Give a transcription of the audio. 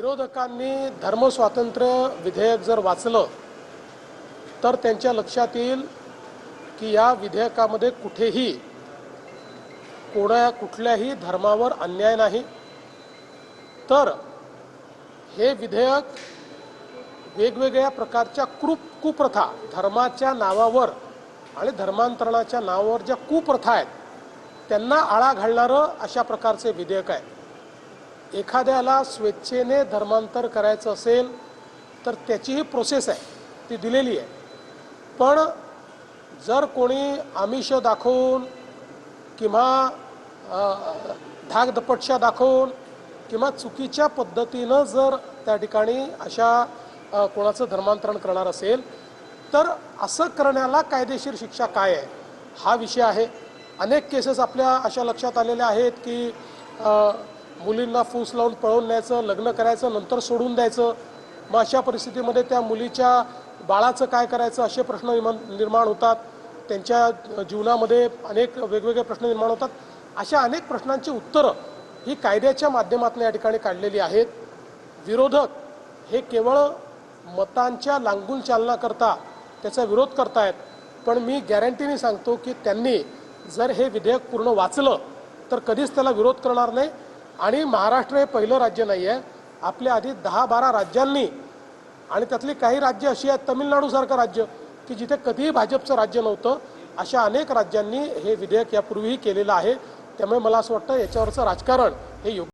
विरोधकांनी धर्मस्वातंत्र्य विधेयक जर वाचलं तर त्यांच्या लक्षात येईल की या विधेयकामध्ये कुठेही कुठल्याही धर्मावर अन्याय नाही। तर हे विधेयक वेगवेगळ्या प्रकारच्या कुप्रथा धर्माच्या नावावर आणि धर्मांतरणाच्या नावावर ज्या कुप्रथा आहेत त्यांना आळा घालणारं अशा प्रकारचे विधेयक आहे। एखाद्याला स्वेच्छेने धर्मांतर करायचं असेल तर त्याची ही प्रोसेस आहे, ती दिलेली आहे। पण जर कोणी आमिष दाखवून किंवा धाकदपटशा दाखवून किंवा चुकीच्या पद्धतीनं जर त्या ठिकाणी अशा कोणाचं धर्मांतरण करणार असेल तर असं करण्याला कायदेशीर शिक्षा काय आहे हा विषय आहे। अनेक केसेस आपल्या अशा लक्षात आलेल्या आहेत की मुलींना फूस लावून पळवून न्यायचं, लग्न करायचं, नंतर सोडून द्यायचं। मग अशा परिस्थितीमध्ये त्या मुलीच्या बाळाचं काय करायचं असे प्रश्न निर्माण होतात। त्यांच्या जीवनामध्ये अनेक वेगवेगळे प्रश्न निर्माण होतात। अशा अनेक प्रश्नांची उत्तरं ही कायद्याच्या माध्यमातून या ठिकाणी काढलेली आहेत। विरोधक हे केवळ मतांच्या लांगूल चालनाकरता त्याचा विरोध करतायत, पण मी गॅरंटीने सांगतो की त्यांनी जर हे विधेयक पूर्ण वाचलं तर कधीच त्याला विरोध करणार नाही। आणि महाराष्ट्र हे पहिलं राज्य नाही आहे, आपल्या आधी 10-12 राज्यांनी आणि त्यातली काही राज्य अशी आहेत, तमिळनाडूसारखं राज्य की जिथे कधीही भाजपचं राज्य नव्हतं, अशा अनेक राज्यांनी हे विधेयक यापूर्वीही केलेलं आहे। त्यामुळे मला असं वाटतं याच्यावरचं राजकारण हे योग्य